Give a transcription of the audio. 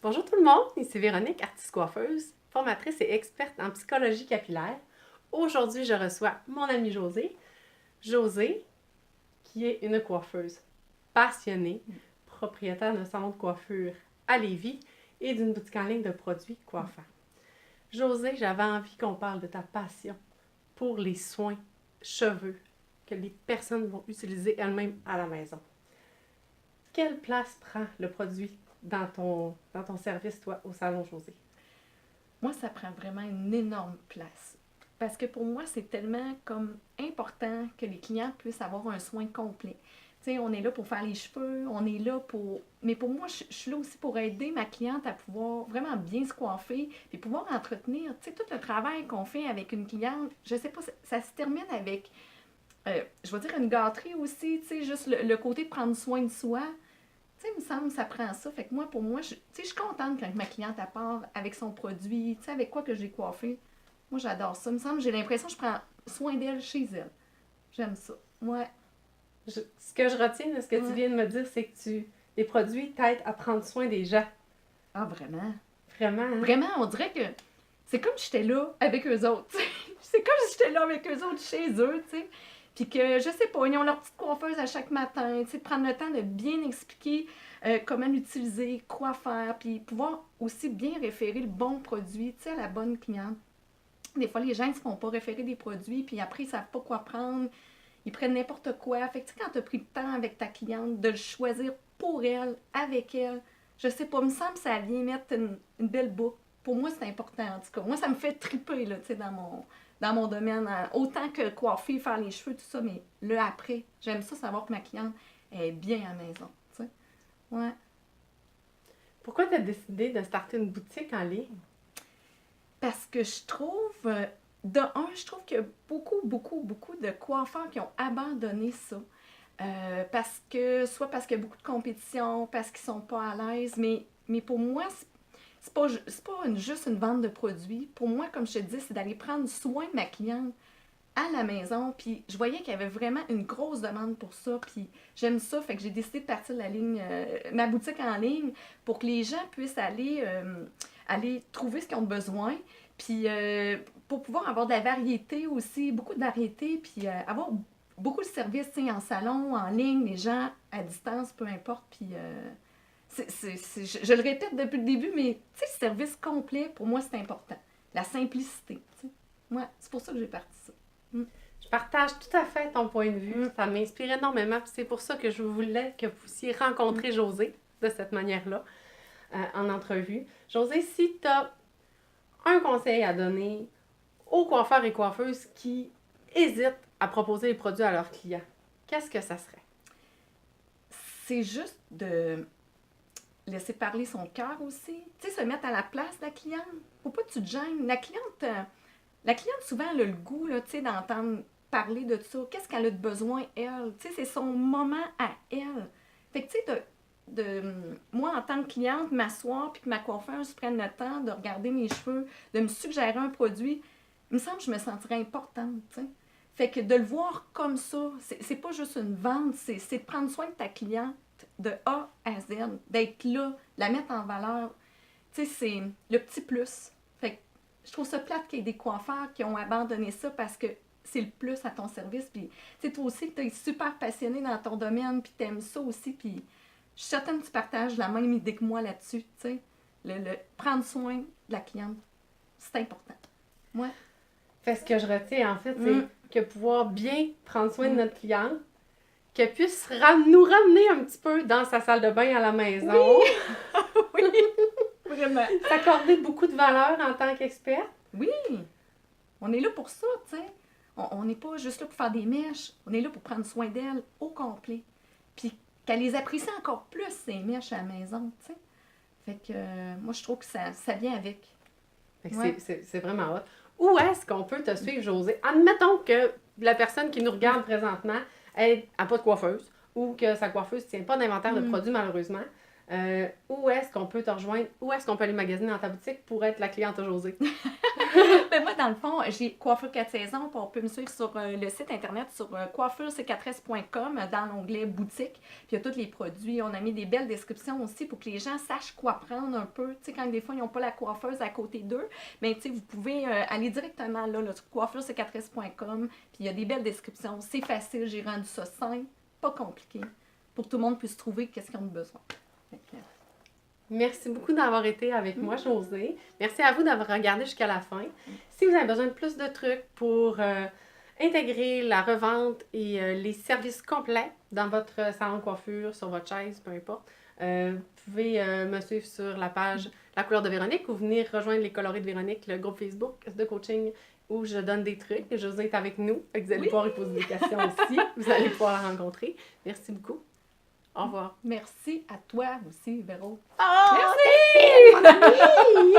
Bonjour tout le monde, ici Véronique, artiste coiffeuse, formatrice et experte en psychologie capillaire. Aujourd'hui, je reçois mon amie Josée. Josée, qui est une coiffeuse passionnée, propriétaire d'un salon de coiffure à Lévis et d'une boutique en ligne de produits coiffants. Josée, j'avais envie qu'on parle de ta passion pour les soins cheveux que les personnes vont utiliser elles-mêmes à la maison. Quelle place prend le produit dans ton service, toi, au salon Josée? Moi, ça prend vraiment une énorme place. Parce que pour moi, c'est tellement comme important que les clients puissent avoir un soin complet. Tu sais, on est là pour faire les cheveux, on est là pour... Mais pour moi, je suis là aussi pour aider ma cliente à pouvoir vraiment bien se coiffer et pouvoir entretenir, tu sais, tout le travail qu'on fait avec une cliente. Je sais pas, ça se termine avec, je vais dire, une gâterie aussi, tu sais, juste le côté de prendre soin de soi. Tu sais, il me semble que ça prend ça. Fait que moi, pour moi, je suis contente quand ma cliente part avec son produit, tu sais, avec quoi que j'ai coiffé. Moi, j'adore ça. Il me semble, j'ai l'impression que je prends soin d'elle chez elle. J'aime ça. Ouais, Ce que je retiens de ce que tu ouais. viens de me dire, c'est que les produits t'aident à prendre soin des gens. Ah, vraiment? Vraiment, hein? Vraiment, on dirait que c'est comme si j'étais là avec eux autres. Tu sais. C'est comme si j'étais là avec eux autres chez eux, tu sais. Puis que, je sais pas, ils ont leur petite coiffeuse à chaque matin, tu sais, prendre le temps de bien expliquer comment l'utiliser, quoi faire, puis pouvoir aussi bien référer le bon produit, tu sais, à la bonne cliente. Des fois, les gens ne se font pas référer des produits, puis après, ils savent pas quoi prendre, ils prennent n'importe quoi. Fait que, tu sais, quand tu as pris le temps avec ta cliente de le choisir pour elle, avec elle, je sais pas, il me semble que ça vient mettre une belle boucle. Pour moi, c'est important, en tout cas. Moi, ça me fait triper, là, tu sais, dans mon domaine. Autant que coiffer, faire les cheveux, tout ça, mais le après, j'aime ça, savoir que ma cliente est bien à la maison, tu sais. Ouais. Pourquoi tu as décidé de starter une boutique en ligne? Parce que je trouve, de un, je trouve qu'il y a beaucoup de coiffeurs qui ont abandonné ça. Soit parce qu'il y a beaucoup de compétition, parce qu'ils sont pas à l'aise, mais pour moi, c'est pas juste une vente de produits. Pour moi, comme je te dis, c'est d'aller prendre soin de ma cliente à la maison. Puis je voyais qu'il y avait vraiment une grosse demande pour ça. Puis j'aime ça, fait que j'ai décidé de partir de la ligne, ma boutique en ligne pour que les gens puissent aller trouver ce qu'ils ont besoin. Puis pour pouvoir avoir de la variété aussi, beaucoup de variété, puis avoir beaucoup de services, tu sais, en salon, en ligne, les gens à distance, peu importe. Puis je le répète depuis le début, mais tu sais, le service complet, pour moi, c'est important. La simplicité, tu sais. Ouais, c'est pour ça que j'ai parti ça. Mm. Je partage tout à fait ton point de vue. Mm. Ça m'inspire énormément. Puis c'est pour ça que je voulais que vous puissiez rencontrer Josée de cette manière-là, en entrevue. Josée, si tu as un conseil à donner aux coiffeurs et coiffeuses qui hésitent à proposer les produits à leurs clients, qu'est-ce que ça serait? C'est juste de laisser parler son cœur aussi. Tu sais, se mettre à la place de la cliente. Faut pas que tu te gênes. La cliente souvent, elle a le goût, là, tu sais, d'entendre parler de ça. Qu'est-ce qu'elle a de besoin, elle? Tu sais, c'est son moment à elle. Fait que, tu sais, moi, en tant que cliente, m'asseoir puis que ma coiffeuse prenne le temps de regarder mes cheveux, de me suggérer un produit, il me semble que je me sentirais importante, tu sais. Fait que de le voir comme ça, c'est pas juste une vente, c'est de prendre soin de ta cliente de A à Z, d'être là, de la mettre en valeur. Tu sais, c'est le petit plus. Fait que je trouve ça plate qu'il y ait des coiffeurs qui ont abandonné ça parce que c'est le plus à ton service. Puis, tu sais, toi aussi, tu es super passionné dans ton domaine, puis tu aimes ça aussi. Puis, je suis certaine que tu partages la même idée que moi là-dessus. Tu sais, le prendre soin de la cliente, c'est important. Ouais. Fait ce que je retiens, en fait, c'est que pouvoir bien prendre soin de notre cliente, qu'elle puisse nous ramener un petit peu dans sa salle de bain à la maison. Oui, vraiment. S'accorder beaucoup de valeur en tant qu'experte. Oui, on est là pour ça, tu sais. On n'est pas juste là pour faire des mèches, on est là pour prendre soin d'elles au complet. Puis qu'elle les apprécie encore plus, ces mèches à la maison, tu sais. Fait que moi, je trouve que ça vient avec. Fait que Ouais. c'est vraiment hot. Où est-ce qu'on peut te suivre, Josée? Admettons que la personne qui nous regarde présentement n'a pas de coiffeuse ou que sa coiffeuse ne tient pas d'inventaire de produits, malheureusement. Où est-ce qu'on peut te rejoindre? Où est-ce qu'on peut aller magasiner dans ta boutique pour être la cliente de Josée? Mais moi, dans le fond, j'ai Coiffure 4 saisons, puis on peut me suivre sur le site internet sur coiffurec4s.com dans l'onglet boutique. Puis il y a tous les produits. On a mis des belles descriptions aussi pour que les gens sachent quoi prendre un peu. Tu sais, quand des fois, ils n'ont pas la coiffeuse à côté d'eux, mais tu sais, vous pouvez aller directement là sur coiffurec4s.com. Puis il y a des belles descriptions. C'est facile, j'ai rendu ça simple, pas compliqué, pour que tout le monde puisse trouver qu'est-ce qu'ils ont besoin. Merci beaucoup d'avoir été avec moi, Josée. Merci à vous d'avoir regardé jusqu'à la fin. Si vous avez besoin de plus de trucs pour intégrer la revente et les services complets dans votre salon de coiffure, sur votre chaise, peu importe, vous pouvez me suivre sur la page La couleur de Véronique ou venir rejoindre les colorés de Véronique, le groupe Facebook de coaching où je donne des trucs. Josée est avec nous. Vous allez pouvoir lui poser des questions aussi. Vous allez pouvoir la rencontrer. Merci beaucoup. Au revoir. Merci à toi aussi, Véro. Oh, merci! mon ami!